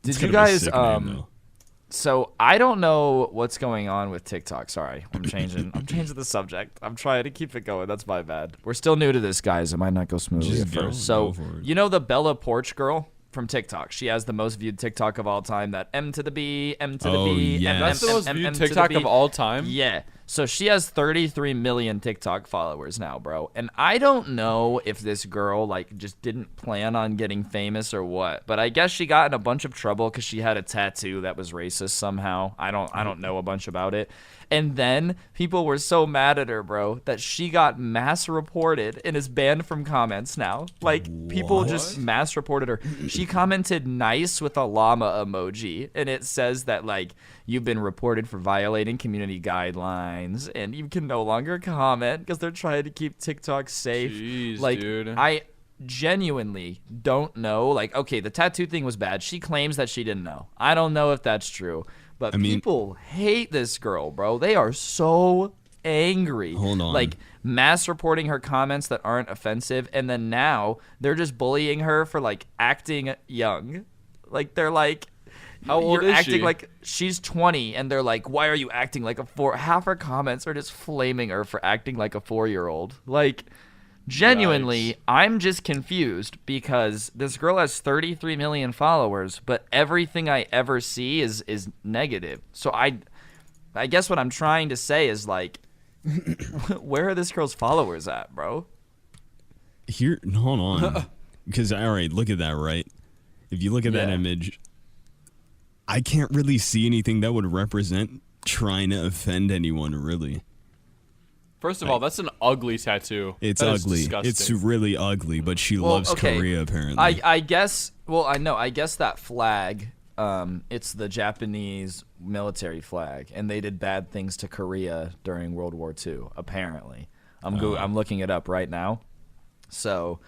Did you guys so I don't know what's going on with TikTok. Sorry, I'm changing the subject. I'm trying to keep it going. That's my bad. We're still new to this, guys. It might not go smoothly at first. So you know the Bella Poarch girl from TikTok? She has the most viewed TikTok of all time. That M to the B, M to the B. Yeah. That's the most viewed TikTok of all time? Yeah. So she has 33 million TikTok followers now, bro. And I don't know if this girl like just didn't plan on getting famous or what, but I guess she got in a bunch of trouble because she had a tattoo that was racist somehow. I don't know a bunch about it. And then people were so mad at her, bro, that she got mass reported and is banned from comments now. Like, people just mass reported her. She commented nice with a llama emoji, and it says that, like, you've been reported for violating community guidelines, and you can no longer comment because they're trying to keep TikTok safe. Jeez, like, dude. I genuinely don't know. Like, okay, the tattoo thing was bad. She claims that she didn't know. I don't know if that's true. But people hate this girl, bro. They are so angry. Hold on. Like, mass reporting her comments that aren't offensive, and then now they're just bullying her for, like, acting young. Like, they're like, how old you're is acting she? like she's 20, and they're like, why are you acting like a 4? Half her comments are just flaming her for acting like a 4-year-old. Like, genuinely, Yikes. I'm just confused because this girl has 33 million followers, but everything I ever see is negative. So I guess what I'm trying to say is, like, where are this girl's followers at, bro? Here, hold on. Because, all right, look at that, right? If you look at that image, I can't really see anything that would represent trying to offend anyone, really. First of all, that's an ugly tattoo. It's That is ugly. disgusting. It's really ugly, but she loves Korea, apparently. I guess, well, I know. I guess that flag, it's the Japanese military flag, and they did bad things to Korea during World War II, apparently. I'm looking it up right now. So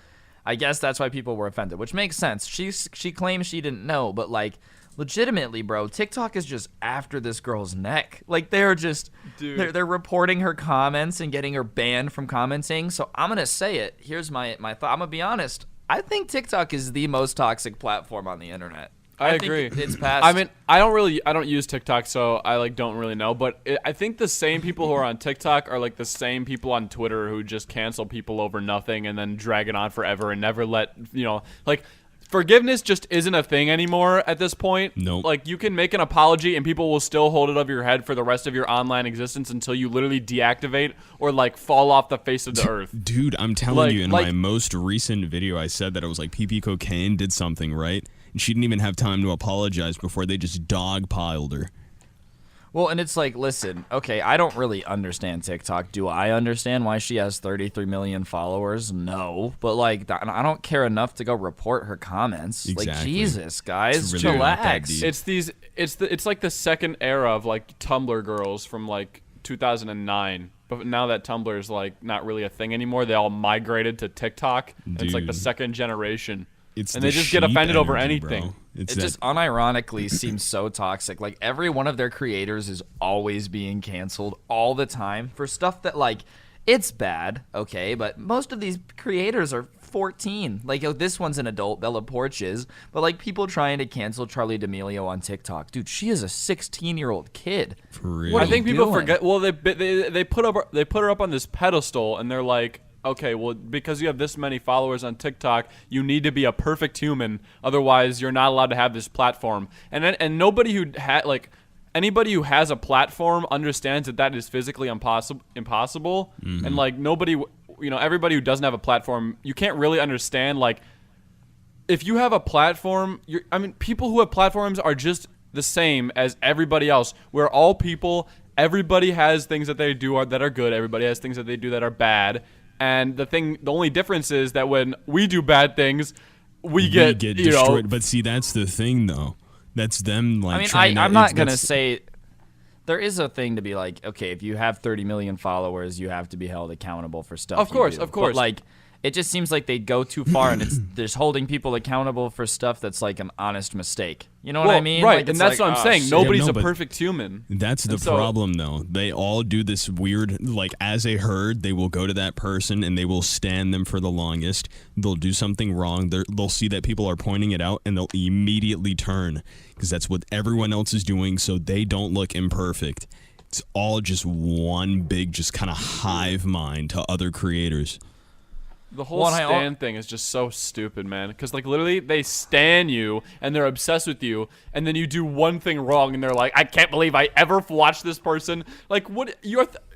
I guess that's why people were offended, which makes sense. She claims she didn't know, but, like, legitimately, bro, TikTok is just after this girl's neck. Like, they're just, they're reporting her comments and getting her banned from commenting. So I'm going to say it. Here's my thought. I'm going to be honest. I think TikTok is the most toxic platform on the internet. I agree. It's past. I mean, I don't use TikTok, so I, like, don't really know. But I think the same people who are on TikTok are, like, the same people on Twitter who just cancel people over nothing and then drag it on forever and never let, you know, like, forgiveness just isn't a thing anymore at this point. Nope. Like, you can make an apology and people will still hold it over your head for the rest of your online existence until you literally deactivate or, like, fall off the face of the earth. Dude, I'm telling you, in my most recent video, I said that it was like 𝗢𝗂𝗏𝗏 did something, right? And she didn't even have time to apologize before they just dogpiled her. Well, and it's like, listen, okay, I don't really understand TikTok. Do I understand why she has 33 million followers? No. But, like, I don't care enough to go report her comments. Exactly. Like, Jesus, guys, It's really not that chillax. deep. It's like the second era of, like, Tumblr girls from, like, 2009. But now that Tumblr is, like, not really a thing anymore, they all migrated to TikTok. And it's like the second generation. And they just get offended over anything. Bro. It just unironically seems so toxic. Like, every one of their creators is always being canceled all the time for stuff that, like, it's bad, okay, but most of these creators are 14. Like, this one's an adult, Bella Poarch is, but, like, people trying to cancel Charli D'Amelio on TikTok. Dude, she is a 16-year-old kid. For real. What I think people doing? forget. Well, they put her up on this pedestal, and they're like, okay, well, because you have this many followers on TikTok, you need to be a perfect human. Otherwise, you're not allowed to have this platform. And nobody who anybody who has a platform understands that is physically impossible. Mm-hmm. And, like, nobody, you know, everybody who doesn't have a platform, you can't really understand, like, if you have a platform, people who have platforms are just the same as everybody else. We're all people. Everybody has things that they do that are good. Everybody has things that they do that are bad. And the only difference is that when we do bad things, we get destroyed. But see, that's the thing, though. That's them, like, I'm not going to say there is a thing to be like, okay, if you have 30 million followers, you have to be held accountable for stuff. Of course. But, like, it just seems like they go too far, and it's just holding people accountable for stuff that's like an honest mistake. You know what I mean? Right, Like, and that's like, what I'm oh, saying. shit. Nobody's no, a but perfect human. That's the problem, though. They all do this weird, like, as a herd, they will go to that person and they will stand them for the longest. They'll do something wrong. They'll see that people are pointing it out, and they'll immediately turn because that's what everyone else is doing, so they don't look imperfect. It's all just one big, just kind of hive mind to other creators. The whole stan thing is just so stupid, man. Because, like, literally, they stan you, and they're obsessed with you, and then you do one thing wrong, and they're like, I can't believe I ever watched this person. Like, what?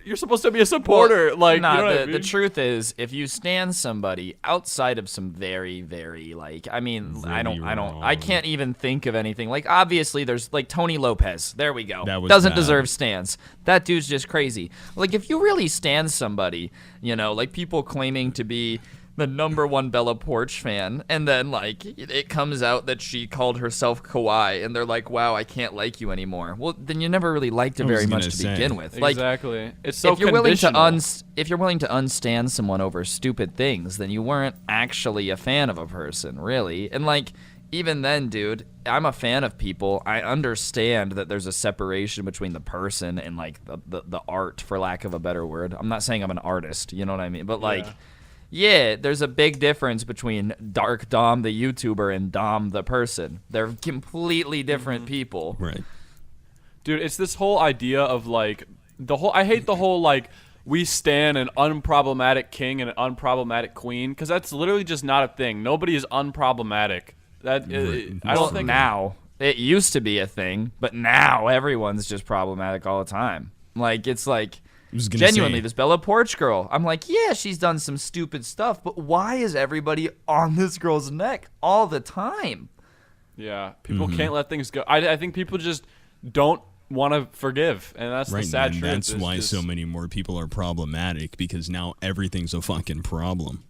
You're supposed to be a supporter. Well, like, nah, you know what I mean? The truth is, if you stan somebody outside of some very, very, like, I mean, I can't even think of anything. Like, obviously, there's, like, Tony Lopez. There we go. Doesn't deserve stans. That dude's just crazy. Like, if you really stan somebody, you know, like people claiming to be the #1 Bella Poarch fan, and then like it comes out that she called herself Kawaii, and they're like, "Wow, I can't like you anymore." Well, then you never really liked her very much to begin with. Like, exactly. It's so if you're willing to conditional. unstan someone over stupid things, then you weren't actually a fan of a person, really. And like, even then, dude, I'm a fan of people. I understand that there's a separation between the person and like the art, for lack of a better word. I'm not saying I'm an artist, you know what I mean? But like, yeah, there's a big difference between Dark Dom the YouTuber and Dom the person. They're completely different people. Right. Dude, it's this whole idea of like I hate the whole like we stan an unproblematic king and an unproblematic queen, because that's literally just not a thing. Nobody is unproblematic. I don't think now. It used to be a thing, but now everyone's just problematic all the time. Like, it's like, genuinely, this Bella Poarch girl, I'm like, yeah, she's done some stupid stuff, but why is everybody on this girl's neck all the time? Yeah, people can't let things go. I think people just don't want to forgive, and that's the sad truth. That's why so many more people are problematic, because now everything's a fucking problem.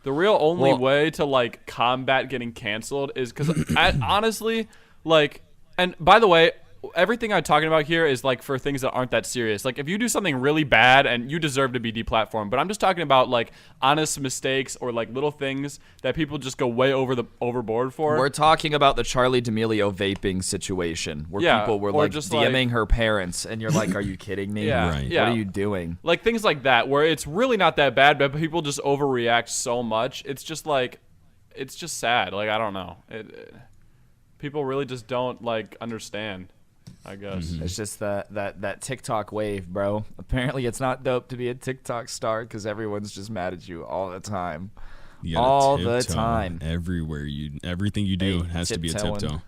The real only way to like combat getting canceled is because honestly, like, and by the way, everything I'm talking about here is like for things that aren't that serious. Like, if you do something really bad and you deserve to be deplatformed, but I'm just talking about like honest mistakes or like little things that people just go way overboard for. We're talking about the Charli D'Amelio vaping situation where people were like just DMing her parents, and you're like, are you kidding me? Yeah, right. What are you doing? Like things like that where it's really not that bad, but people just overreact so much. It's just like, it's just sad. Like, I don't know. People really just don't like understand, I guess. It's just that TikTok wave, bro. Apparently, it's not dope to be a TikTok star because everyone's just mad at you all the time. You all gotta the tiptoe time. Everything you do has to be a tiptoeing. tiptoe.